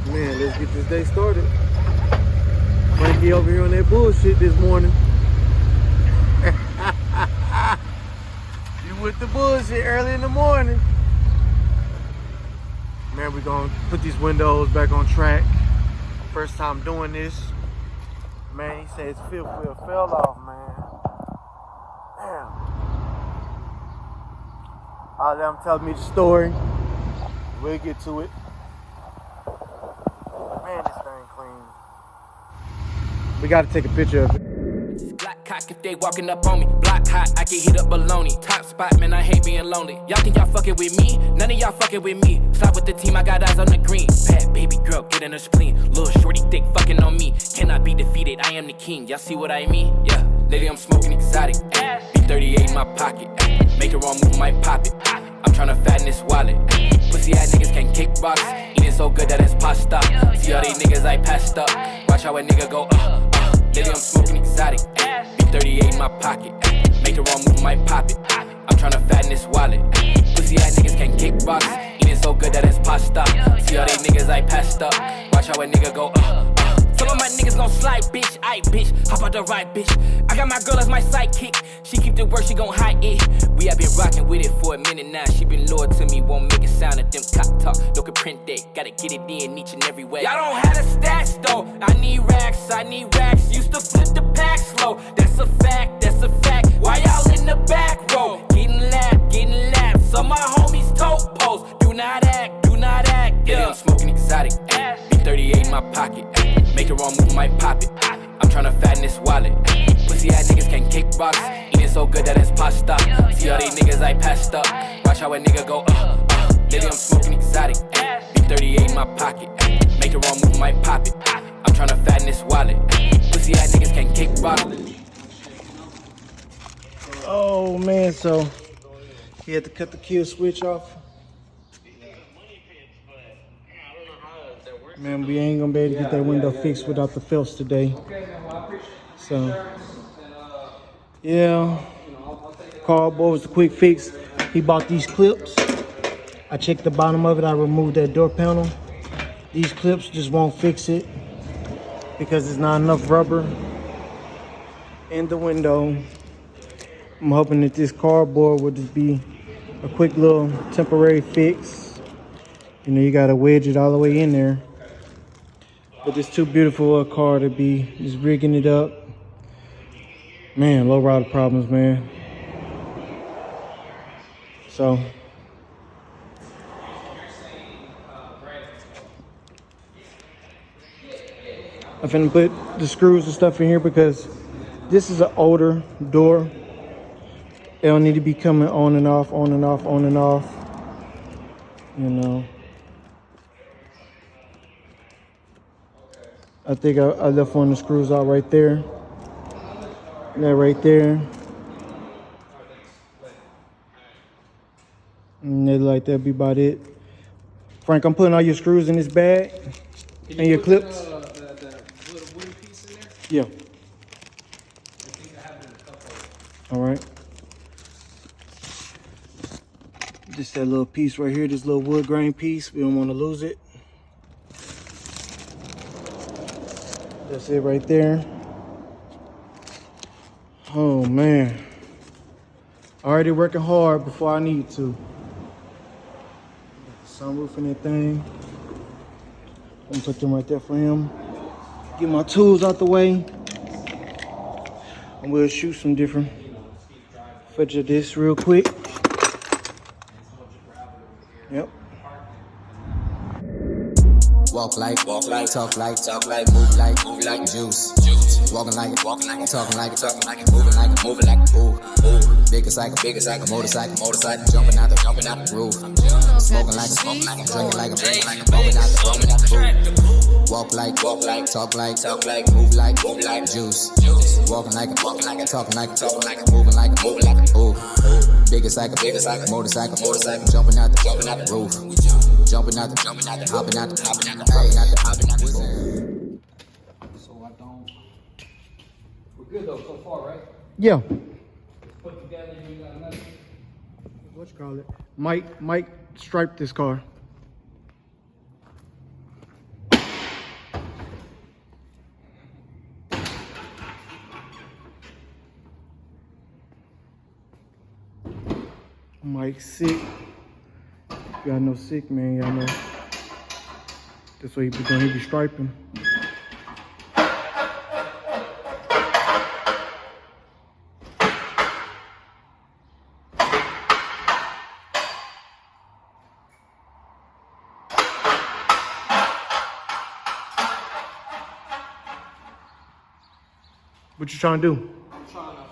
Man, let's get this day started. Frankie over here on that bullshit this morning. You with the bullshit early in the morning. Man, we're gonna put these windows back on track. First time doing this. Man, he said his fifth wheel fell off, man. Damn. I'll let him tell me the story. We'll get to it. Man, this thing clean. We gotta take a picture of it. Black cock if they walking up on me. Block hot, I can hit up baloney. Top spot, man, I hate being lonely. Y'all think y'all fucking with me? None of y'all fucking with me. Stop with the team, I got eyes on the green. Bad baby girl, get in her spleen. Little shorty thick fucking on me. Cannot be defeated, I am the king. Y'all see what I mean? Yeah, lady, I'm smoking exotic. B38 in my pocket. Make the wrong move, might pop it. I'm tryna fatten this wallet. Pussy ass niggas can't kick rocks. Eating so good that it's pasta. See all these niggas I passed up. Watch how a nigga go Lady, I'm smoking exotic. B38 in my pocket. Make the wrong move, might pop it. I'm tryna fatten this wallet. Pussy ass niggas can't kick rocks. Eating so good that it's pasta. See all these niggas I passed up. Watch how a nigga go Some of my niggas gon' slide, bitch. Aight, bitch. Hop out the ride, bitch. I got my girl as my sidekick. She keep the work, she gon' hide it. We have been rocking with it for a minute now. She been loyal to me, won't make a sound at them cock talk. No can print that, gotta get it in each and every way. Y'all don't have the stats though. I need racks. Used to flip the pack slow. That's a fact. Why y'all in the back row? Getting lapped. Some my homies toe post. Do not act. Yeah, I'm smoking exotic. B38 in my pocket. Make the wrong move, might pop it. I'm tryna fatten this wallet. Pussy ass niggas can't kick rocks. Eating so good that it's pasta. See all these niggas I passed up. Watch how a nigga go Lady, I'm smoking exotic. B38 in my pocket. Make the wrong move, might pop it. I'm tryna fatten this wallet. Pussy ass niggas can't kick rocks. Oh man, so he had to cut the kill switch off. Man, we ain't gonna be able to get that window fixed without the Phelps today. So, yeah. Carl boy was a quick fix. He bought these clips. I checked the bottom of it. I removed that door panel. These clips just won't fix it because there's not enough rubber in the window. I'm hoping that this cardboard will just be a quick little temporary fix. You know, you gotta wedge it all the way in there. But it's too beautiful a car to be just rigging it up. Man, lowrider problems, man. So I'm finna put the screws and stuff in here because this is an older door. It don't need to be coming on and off. You know. I think I left one of the screws out right there. That right there. And then like that'd be about it. Frank, I'm putting all your screws in this bag and your clips. The little wooden piece in there? Yeah. I think I have it in a couple. All right. Just that little piece right here, this little wood grain piece. We don't want to lose it. That's it right there. Oh man. Already working hard before I need to. Sunroof and that thing. I'm gonna put them right there for him. Get my tools out the way. And we'll shoot some different footage of this real quick. Yep. Walk like, talk like, move like juice. Walking like it, talking like it, moving like it, ooh. Bigger cycle, motorcycle, jumping out the roof. Smoking like it, drinking like it, bumping out the roof. Walk like, talk like, move like juice. Walking like it, talking like it, moving like it, ooh. Bigger cycle, motorcycle, jumping out the roof. Jumping out the, hopping out the roof. So I don't. We're good though so far, right? Yeah. Put together, you got another. What you call it? Mike striped this car. like sick. Y'all know sick, man. Y'all know. That's what he be doing. He be striping. What you trying to do? I'm trying to,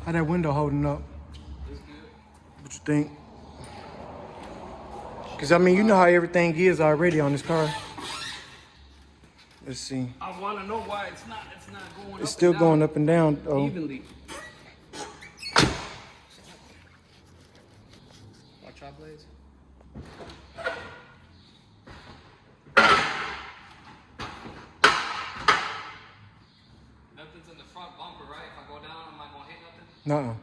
How that window holding up? it's good. What you think? Cause I mean, you know how everything is already on this car. Let's see. I want to know why it's not going It's up still and down going up and down though. evenly. Watch out, Blaze. Nothing's in the front bumper, right? If I go down, I'm not gonna hit nothing. Nuh-uh.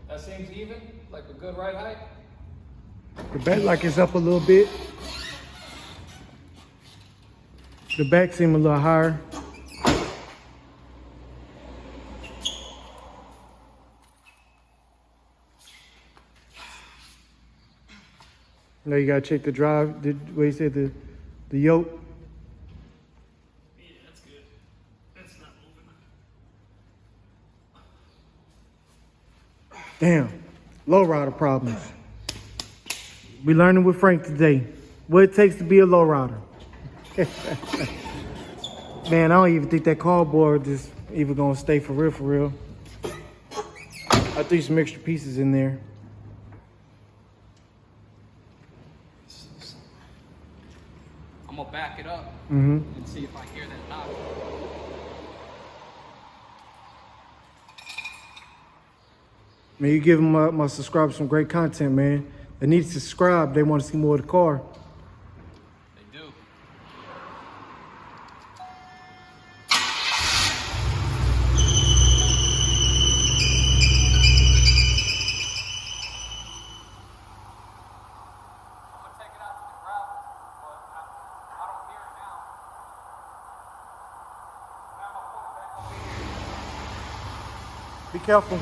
That seems even, like a good ride height. The back like it's up a little bit. The back seem a little higher. Now you gotta check the drive. What you said, the yoke. Yeah, that's good. That's not moving. Damn, lowrider problems. We learning with Frank today what it takes to be a lowrider. Man, I don't even think that cardboard is even gonna stay for real, for real. I threw some extra pieces in there. I'm gonna back it up Mm-hmm. and see if I hear that knock. Man, you give my subscribers some great content, man. They need to subscribe. They want to see more of the car. They do. I'm gonna take it out to the gravel, but I don't hear it now. Now I'm gonna pull it back over here. Be careful.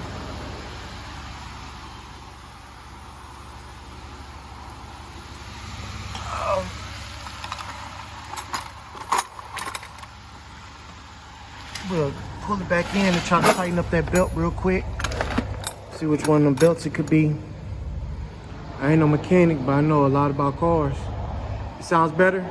We'll pull it back in and try to tighten up that belt real quick. See which one of them belts it could be. I ain't no mechanic, but I know a lot about cars. It sounds better?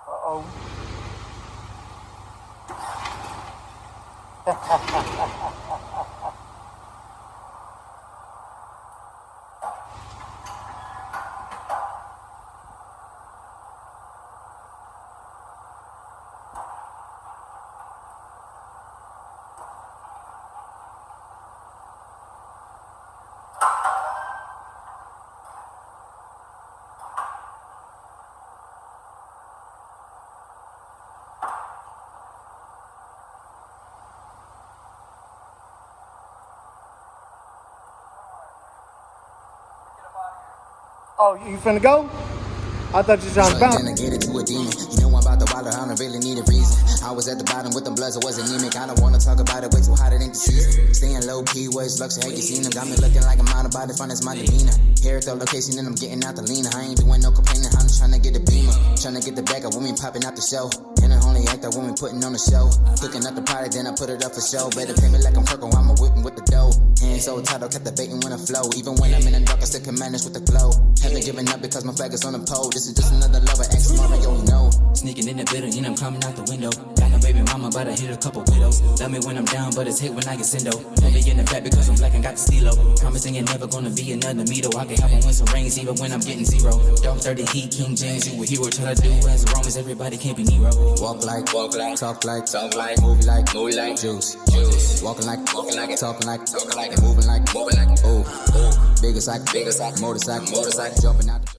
Uh-oh. Oh, you finna go? I thought you were trying to bounce. Then I get it to a demon. You know I'm about the water, I don't really need a reason. I was at the bottom with them bloods, I was anemic. I don't wanna talk about it, way too hot, it ain't the season. Staying low key, ways luxury, have you seen them? Got me looking like I'm out about it, fun is my demeanor. Here at the location, and I'm getting out the leaner. I ain't doing no complaining, I'm trying to get a beamer. Trying to get the back of women popping out the show. And I only act that woman putting on the show. Cooking up the product, then I put it up for show. Better pay me like I'm Kirk, I'm a whipping with the dough. Hands so tight, I'll captivating when I flow. Even when I'm in the dark, I still can manage with the glow. Haven't given up because my flag is on the pole. This is just another lover, ex Mario, you know. Sneaking in the building, and I'm coming out the window. Got no baby mama, but I hit a couple widows. Love me when I'm down, but it's hate when I get sendo. Never in the back because I'm black and got the stilo. Promising it never gonna be another me though. I can have a win some rings even when I'm getting zero. Dog 30 heat, King James, you a hero. Till I do as the Romans, everybody can't be Nero. Walk like, talk like, move like, juice. Walking like, talking like, moving like, ooh. Bigger cycle, motorcycle, jumping out.